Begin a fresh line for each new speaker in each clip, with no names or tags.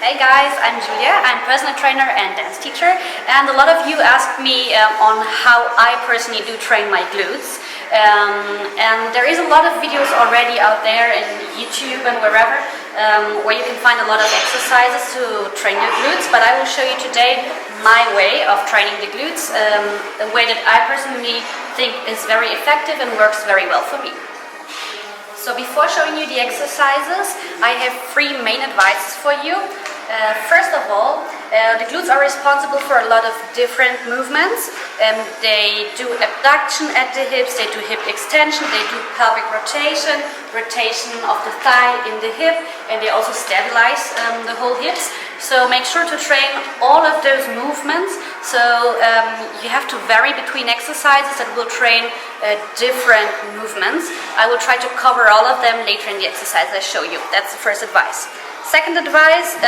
Hey guys, I'm Julia. I'm personal trainer and dance teacher, and a lot of you asked me on how I personally do train my glutes. And there is a lot of videos already out there in YouTube and wherever where you can find a lot of exercises to train your glutes, but I will show you today my way of training the glutes, a way that I personally think is very effective and works very well for me. So before showing you the exercises, I have 3 main advices for you. First of all, the glutes are responsible for a lot of different movements. They do abduction at the hips, they do hip extension, they do pelvic rotation, rotation of the thigh in the hip, and they also stabilize the whole hips. So make sure to train all of those movements. So you have to vary between exercises that will train different movements. I will try to cover all of them later in the exercise I show you. That's the first advice. Second advice,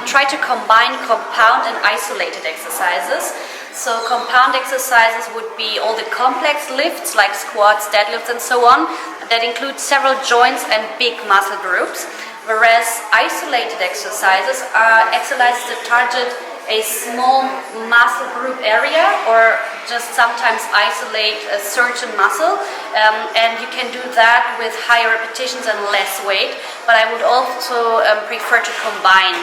try to combine compound and isolated exercises. So compound exercises would be all the complex lifts like squats, deadlifts and so on, that include several joints and big muscle groups. Whereas isolated exercises are exercises that target a small muscle group area or just sometimes isolate a certain muscle, and you can do that with higher repetitions and less weight, but I would also prefer to combine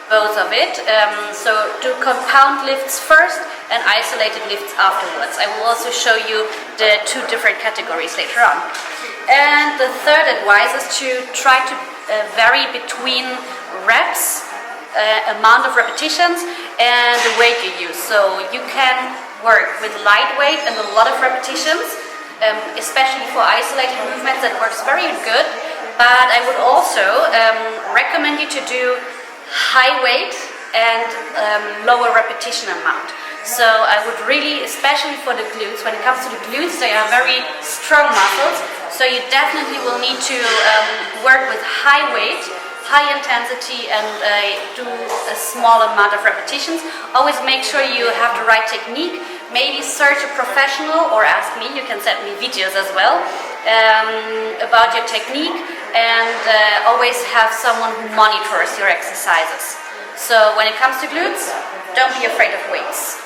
both of it. So do compound lifts first and isolated lifts afterwards. I will also show you the 2 different categories later on. And the third advice is to try to vary between reps, amount of repetitions, and the weight you use. So you can work with light weight and a lot of repetitions, especially for isolated movements. That works very good, but I would also recommend you to do high weight and lower repetition amount. So I would really, especially for the glutes, when it comes to the glutes, they are very strong muscles, so you definitely will need to work with high weight, high intensity, and do a small amount of repetitions. Always make sure you have the right technique. Maybe search a professional or ask me, you can send me videos as well about your technique, and always have someone who monitors your exercises. So when it comes to glutes, don't be afraid of weights.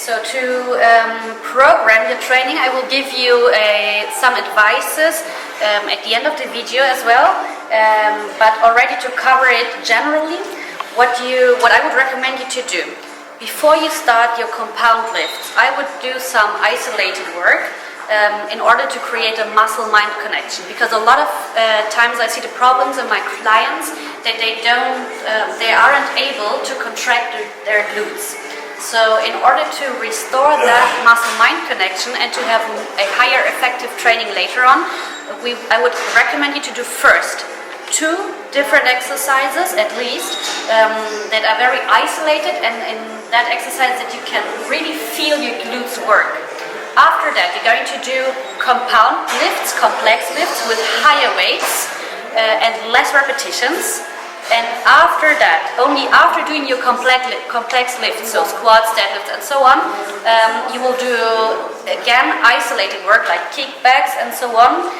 So to program your training, I will give you some advices at the end of the video as well, but already to cover it generally, what I would recommend you to do. Before you start your compound lifts, I would do some isolated work in order to create a muscle-mind connection, because a lot of times I see the problems in my clients that they aren't able to contract their glutes. So in order to restore that muscle-mind connection and to have a higher effective training later on, I would recommend you to do first 2 different exercises at least that are very isolated, and in that exercise that you can really feel your glutes work. After that, you're going to do compound lifts, complex lifts with higher weights and less repetitions. And after that, only after doing your complex lifts, so squats, deadlifts and so on, you will do again isolated work like kickbacks and so on,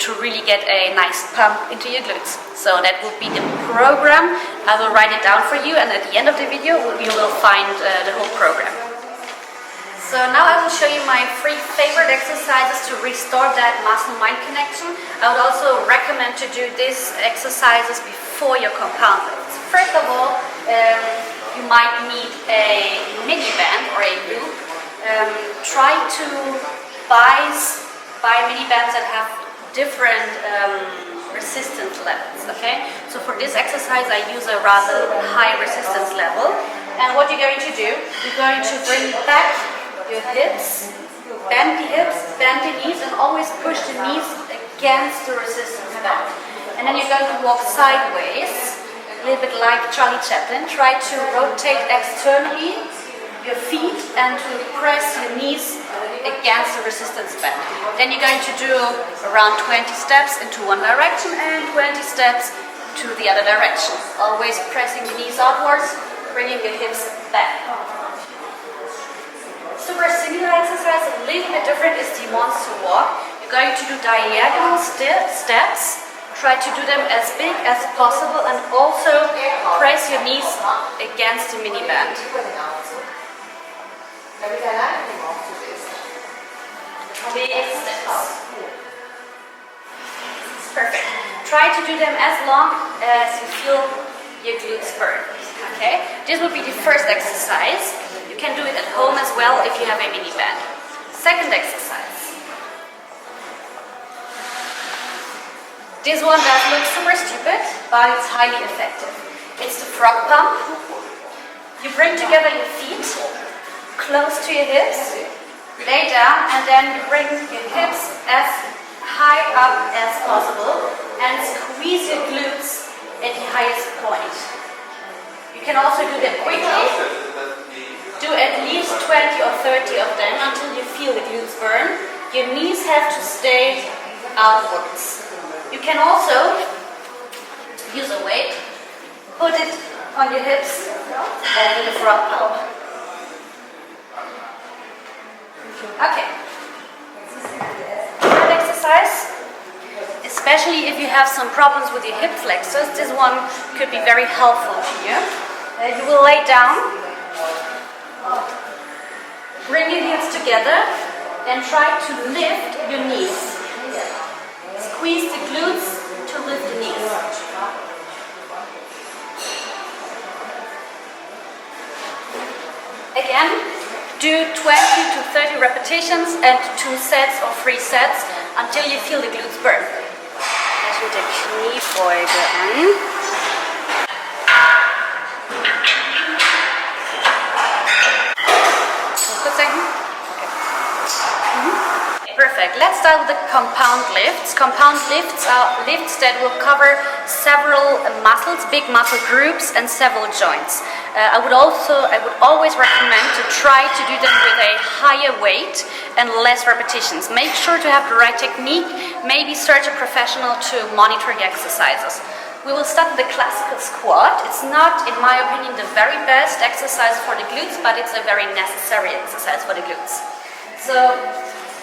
to really get a nice pump into your glutes. So that will be the program. I will write it down for you, and at the end of the video you will find the whole program. So now I will show you my 3 favorite exercises to restore that muscle-mind connection. I would also recommend to do these exercises before your compound lifts. First of all, you might need a miniband or a loop. Try to buy minibands that have different resistance levels, okay? So for this exercise I use a rather high resistance level. And what you're going to do, you're going to bring back your hips, bend the knees, and always push the knees against the resistance band. And then you're going to walk sideways, a little bit like Charlie Chaplin. Try to rotate externally your feet and to press your knees against the resistance band. Then you're going to do around 20 steps into one direction and 20 steps to the other direction. Always pressing the knees outwards, bringing the hips back. Super similar exercise, a little bit different, is the monster walk. You're going to do diagonal steps. Try to do them as big as possible and also press your knees against the mini band. Big steps. Perfect. Try to do them as long as you feel your glutes burn. Okay? This would be the first exercise. You can do it at home as well if you have a mini band. Second exercise. This one does look super stupid, but it's highly effective. It's the frog pump. You bring together your feet close to your hips, lay down, and then you bring your hips as high up as possible and squeeze your glutes at the highest point. You can also do that quickly. Do at least 20 or 30 of them until you feel the glutes burn. Your knees have to stay outwards. You can also use a weight, put it on your hips and do the frog pump. Okay. Third exercise, especially if you have some problems with your hip flexors, this one could be very helpful to you. You will lay down, bring your heels together and try to lift your knees. Squeeze the glutes to lift the knees. Again, do 20 to 30 repetitions and 2 sets or 3 sets until you feel the glutes burn. Gleich mit der Kniebeuge an. Kurz denken. Perfect. Let's start with the compound lifts. Compound lifts are lifts that will cover several muscles, big muscle groups, and several joints. I would always recommend to try to do them with a higher weight and less repetitions. Make sure to have the right technique. Maybe search a professional to monitor your exercises. We will start with the classical squat. It's not, in my opinion, the very best exercise for the glutes, but it's a very necessary exercise for the glutes. So,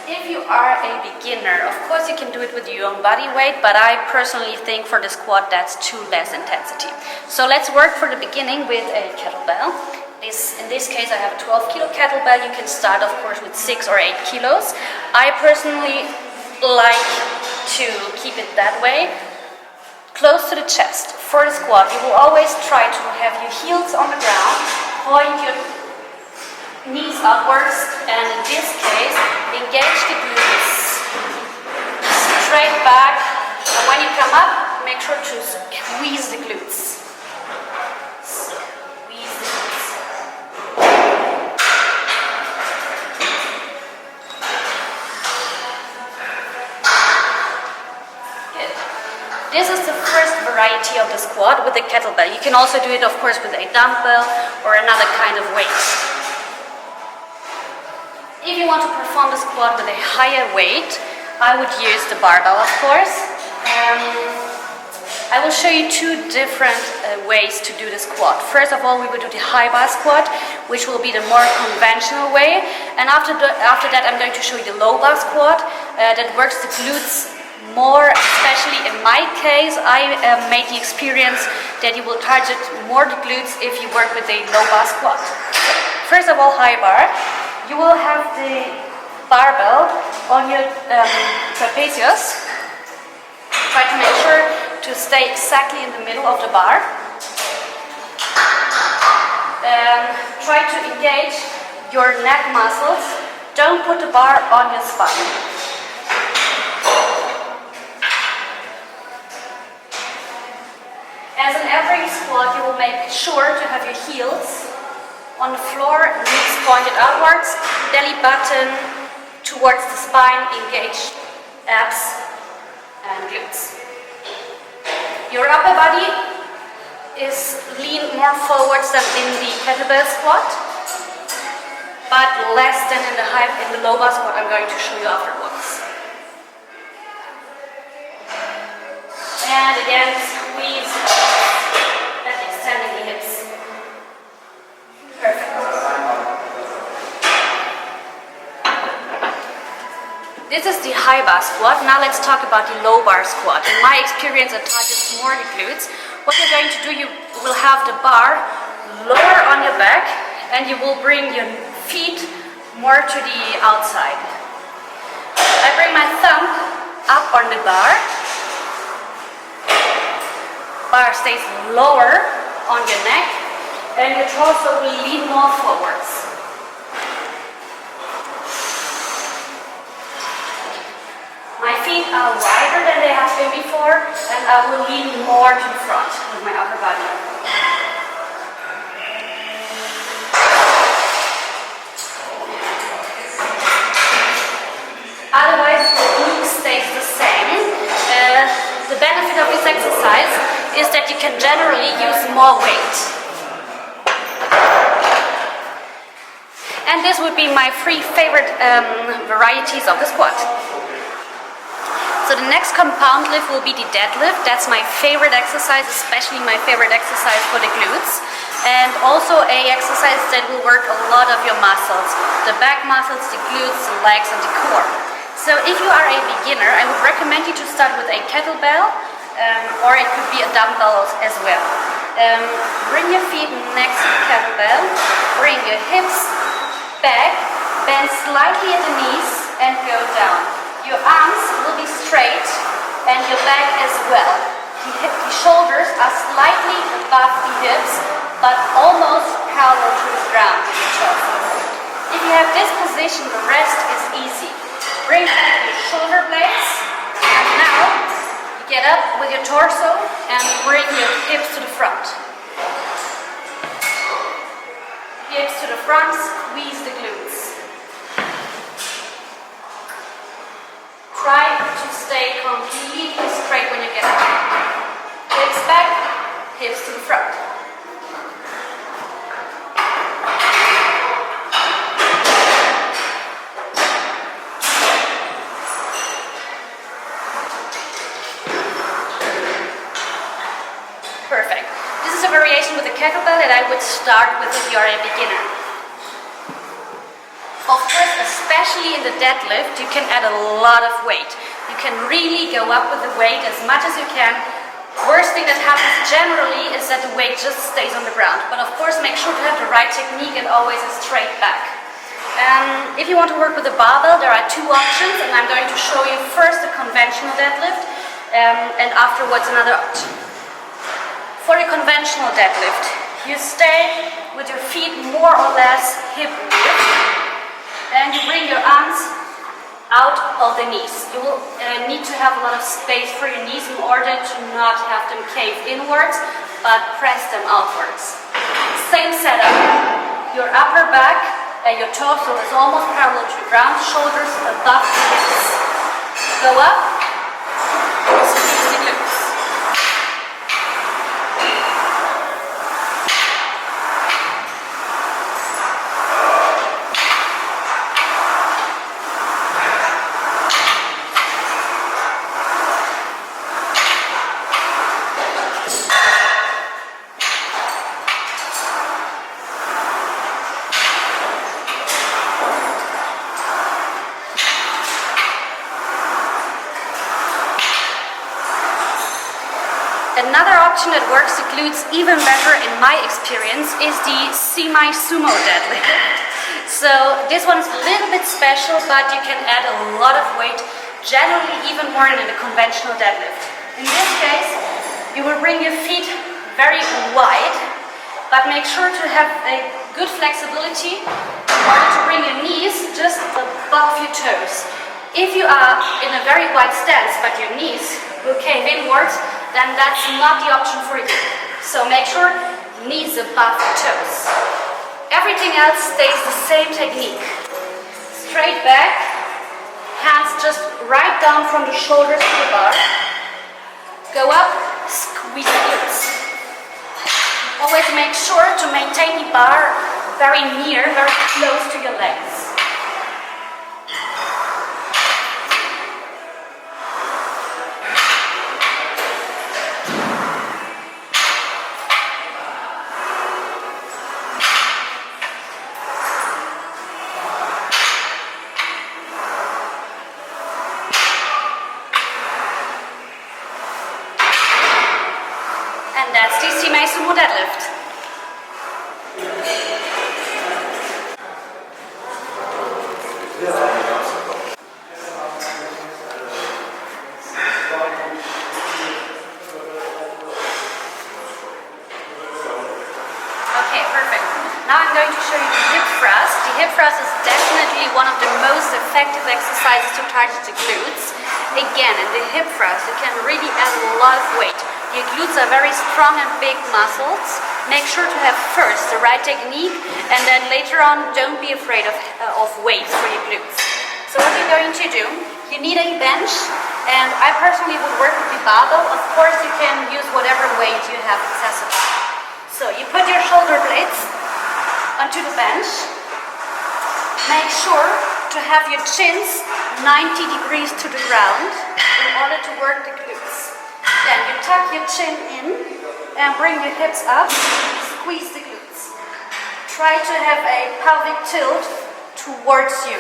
if you are a beginner, of course you can do it with your own body weight, but I personally think for the squat that's too less intensity. So let's work for the beginning with a kettlebell. In this case I have a 12 kilo kettlebell. You can start of course with 6 or 8 kilos. I personally like to keep it that way, close to the chest. For the squat you will always try to have your heels on the ground, point your knees upwards, and in this case engage the glutes, straight back, and when you come up make sure to squeeze the glutes. Squeeze the glutes. Good. This is the first variety of the squat with the kettlebell. You can also do it of course with a dumbbell or another kind of weight. If you want to perform the squat with a higher weight, I would use the barbell, of course. I will show you 2 different ways to do the squat. First of all, we will do the high bar squat, which will be the more conventional way. And after that, I'm going to show you the low bar squat that works the glutes more. Especially in my case, I made the experience that you will target more the glutes if you work with a low bar squat. First of all, high bar. You will have the barbell on your trapezius. Try to make sure to stay exactly in the middle of the bar. Try to engage your neck muscles. Don't put the bar on your spine. As in every squat, you will make sure to have your heels on the floor, knees pointed outwards, belly button towards the spine, engage abs and glutes. Your upper body is leaned more forwards than in the kettlebell squat, but less than in the low bar squat I'm going to show you afterwards. And again, squeeze and extending the hips. Perfect. This is the high bar squat. Now let's talk about the low bar squat. In my experience, it targets more the glutes. What you're going to do, you will have the bar lower on your back and you will bring your feet more to the outside. I bring my thumb up on the bar. Bar stays lower on your neck and your torso will lean more forwards. My feet are wider than they have been before, and I will lean more to the front with my upper body. Otherwise, the glute stays the same. The benefit of this exercise is that you can generally use more weight. And this would be my 3 favorite varieties of the squat. So the next compound lift will be the deadlift. That's my favorite exercise, especially my favorite exercise for the glutes. And also a exercise that will work a lot of your muscles. The back muscles, the glutes, the legs and the core. So if you are a beginner, I would recommend you to start with a kettlebell or it could be a dumbbell as well. Bring your feet next to the kettlebell. Bring your hips back, bend slightly at the knees and go down. Your arms will be straight and your back as well. The shoulders are slightly above the hips, but almost parallel to the ground with your torso. If you have this position, the rest is easy. Bring back your shoulder blades, and now you get up with your torso and bring your hips to the front. Hips to the front, squeeze the glutes. Try to stay completely straight when you get up. Hips back, hips to the front. Perfect. This is a variation with a kettlebell that I would start with if you are a beginner. Of course, especially in the deadlift, you can add a lot of weight. You can really go up with the weight as much as you can. Worst thing that happens generally is that the weight just stays on the ground. But of course, make sure to have the right technique and always a straight back. If you want to work with a barbell, there are 2 options, and I'm going to show you first the conventional deadlift and afterwards another option. For the conventional deadlift, you stay with your feet more or less hip width. And you bring your arms out of the knees. You will need to have a lot of space for your knees in order to not have them cave inwards, but press them outwards. Same setup. Your upper back and your torso is almost parallel to the ground, shoulders above the hips. Go up, squeeze the glutes. Another option that works the glutes even better in my experience is the semi-sumo deadlift. So this one is a little bit special, but you can add a lot of weight, generally even more than in a conventional deadlift. In this case, you will bring your feet very wide, but make sure to have a good flexibility in order to bring your knees just above your toes. If you are in a very wide stance, but your knees will cave inwards, then that's not the option for you. So make sure knees above the toes. Everything else stays the same technique. Straight back, hands just right down from the shoulders to the bar. Go up, squeeze the glutes. Always make sure to maintain the bar very near, very close to your legs. thrust is definitely one of the most effective exercises to target the glutes. Again, in the hip thrust, you can really add a lot of weight. Your glutes are very strong and big muscles. Make sure to have first the right technique, and then later on, don't be afraid of weights for your glutes. So what you're going to do, you need a bench, and I personally would work with the barbell. Of course, you can use whatever weight you have accessible. So you put your shoulder blades onto the bench. Make sure to have your chins 90 degrees to the ground in order to work the glutes. Then you tuck your chin in and bring your hips up, squeeze the glutes. Try to have a pelvic tilt towards you.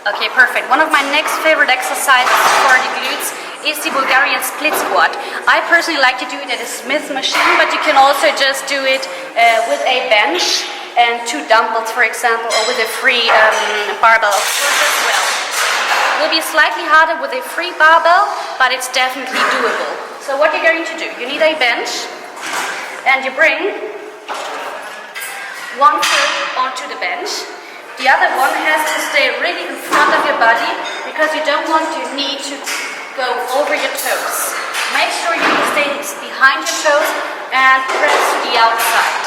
Okay, perfect. One of my next favorite exercises for the glutes is the Bulgarian split squat. I personally like to do it at a Smith machine, but you can also just do it with a bench and 2 dumbbells, for example, or with a free barbell of course as well. It will be slightly harder with a free barbell, but it's definitely doable. So what you're going to do, you need a bench, and you bring 1 foot onto the bench. The other one has to stay really in front of your body because you don't want your knee to go over your toes. Make sure you stay behind your toes and press to the outside.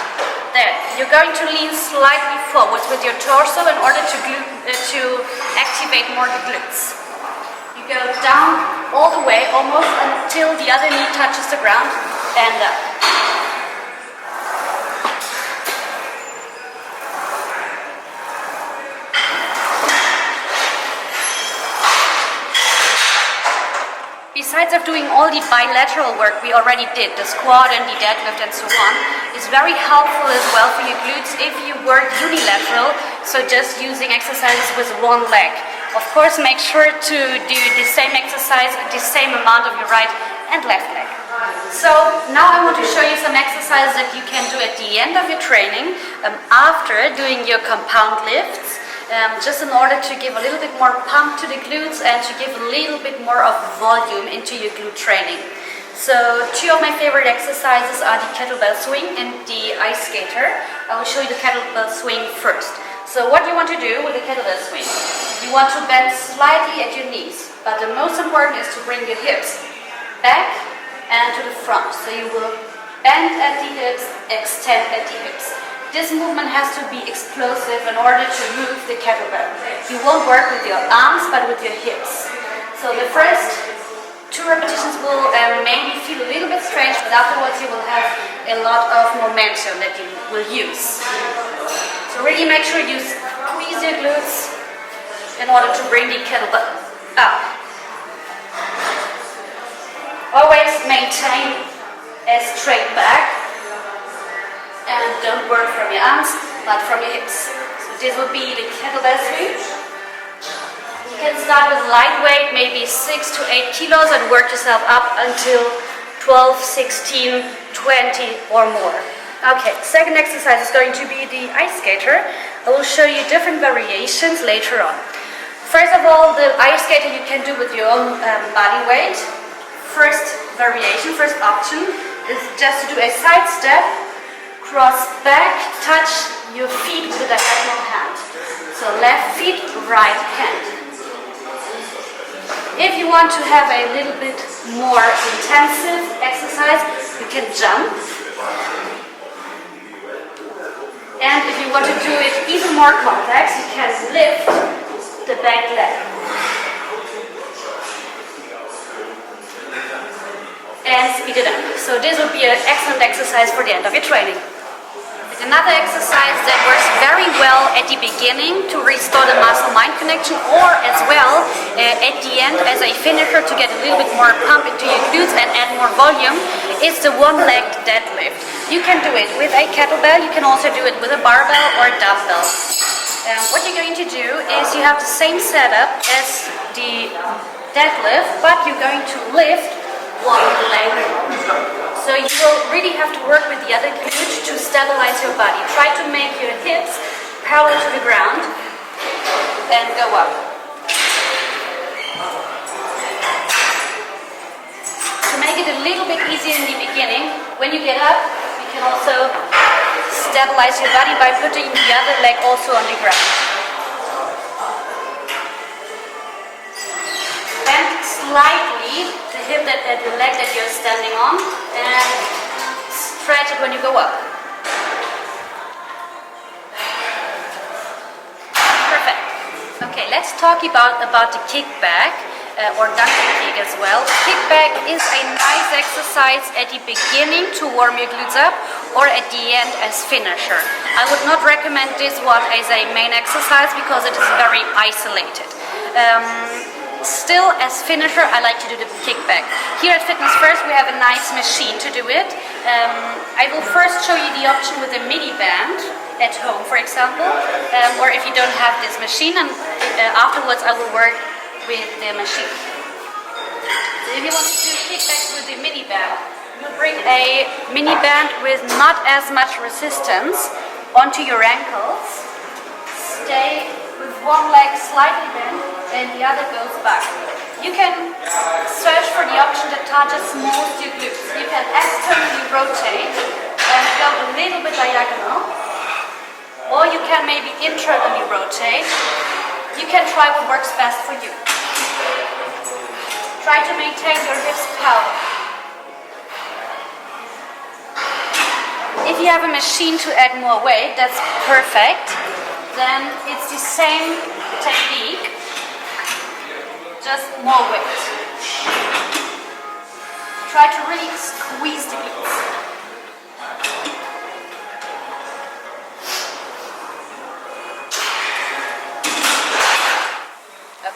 Then you're going to lean slightly forwards with your torso in order to activate more the glutes. You go down all the way, almost until the other knee touches the ground, and up. Besides of doing all the bilateral work we already did, the squat and the deadlift and so on, is very helpful as well for your glutes if you work unilateral, so just using exercises with one leg. Of course, make sure to do the same exercise with the same amount of your right and left leg. So now I want to show you some exercises that you can do at the end of your training after doing your compound lifts. Just in order to give a little bit more pump to the glutes and to give a little bit more of volume into your glute training. So 2 of my favorite exercises are the kettlebell swing and the ice skater. I will show you the kettlebell swing first. So what you want to do with the kettlebell swing, you want to bend slightly at your knees, but the most important is to bring your hips back and to the front. So you will bend at the hips, extend at the hips. This movement has to be explosive in order to move the kettlebell. You won't work with your arms, but with your hips. So the first 2 repetitions will maybe feel a little bit strange, but afterwards you will have a lot of momentum that you will use. So really make sure you squeeze your glutes in order to bring the kettlebell up. Always maintain a straight back. And don't work from your arms, but from your hips. So this will be the kettlebell swing. You can start with lightweight, maybe 6 to 8 kilos, and work yourself up until 12, 16, 20 or more. Okay, second exercise is going to be the ice skater. I will show you different variations later on. First of all, the ice skater you can do with your own body weight. First variation, first option is just to do a side step. Cross back, touch your feet with the diagonal hand. So left feet, right hand. If you want to have a little bit more intensive exercise, you can jump. And if you want to do it even more complex, you can lift the back leg. And speed it up. So this will be an excellent exercise for the end of your training. Another exercise that works very well at the beginning to restore the muscle-mind connection, or as well at the end as a finisher to get a little bit more pump into your glutes and add more volume, is the one-legged deadlift. You can do it with a kettlebell, you can also do it with a barbell or a dumbbell. What you're going to do is you have the same setup as the deadlift, but you're going to lift one leg. So you will really have to work with the other glute to stabilize your body. Try to make your hips parallel to the ground and go up. To make it a little bit easier in the beginning, when you get up, you can also stabilize your body by putting the other leg also on the ground. Bend slightly the hip the leg that you're standing on and stretch it when you go up. Perfect. Okay, let's talk about the kickback or donkey kick as well. Kickback is a nice exercise at the beginning to warm your glutes up or at the end as finisher. I would not recommend this one as a main exercise because it is very isolated. Still, as finisher, I like to do the kickback. Here at Fitness First, we have a nice machine to do it. I will first show you the option with a mini band at home, for example, or if you don't have this machine, and afterwards I will work with the machine. So if you want to do kickbacks with the mini band, you bring a mini band with not as much resistance onto your ankles. Stay with one leg slightly bent and the other goes back. You can search for the option that touches most your glutes. You can externally rotate and go a little bit diagonal, or you can maybe internally rotate. You can try what works best for you. Try to maintain your hips power. If you have a machine to add more weight, that's perfect. Then it's the same technique, just more weight. Try to really squeeze the glutes.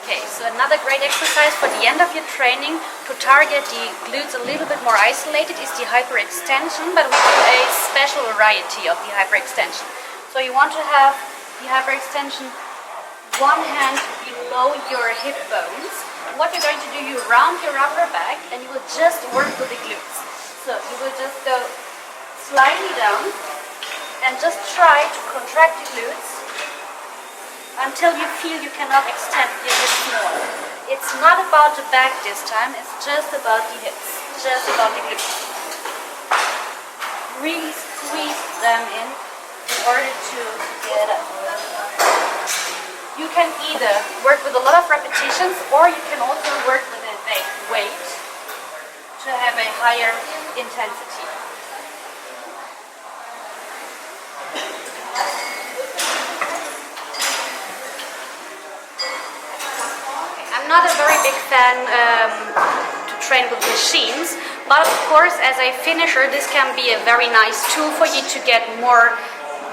Okay, so another great exercise for the end of your training to target the glutes a little bit more isolated is the hyperextension, but we do a special variety of the hyperextension. So you want to have the hyperextension one hand below your hip bones. What you're going to do, you round your upper back and you will just work with the glutes. So you will just go slightly down and just try to contract the glutes until you feel you cannot extend your hips more. It's not about the back this time, it's just about the hips, just about the glutes. Really squeeze them in order to get up. You can either work with a lot of repetitions or you can also work with a weight to have a higher intensity. I'm not a very big fan to train with machines, but of course as a finisher this can be a very nice tool for you to get more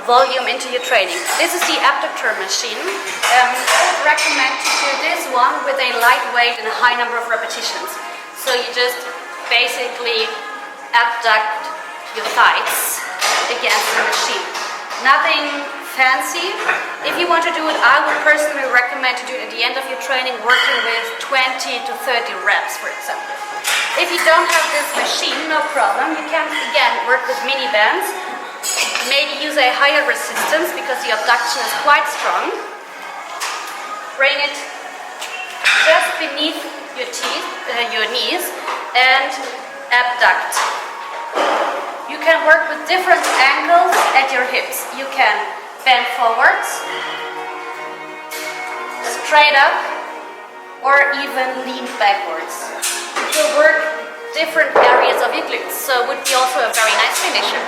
volume into your training. This is the abductor machine. I would recommend to do this one with a light weight and a high number of repetitions. So you just basically abduct your thighs against the machine. Nothing fancy. If you want to do it, I would personally recommend to do it at the end of your training, working with 20 to 30 reps, for example. If you don't have this machine, no problem. You can again work with mini bands. Maybe use a higher resistance because the abduction is quite strong. Bring it just beneath your knees and abduct. You can work with different angles at your hips. You can bend forwards, straight up, or even lean backwards. It will work different areas of your glutes, so it would be also a very nice finisher.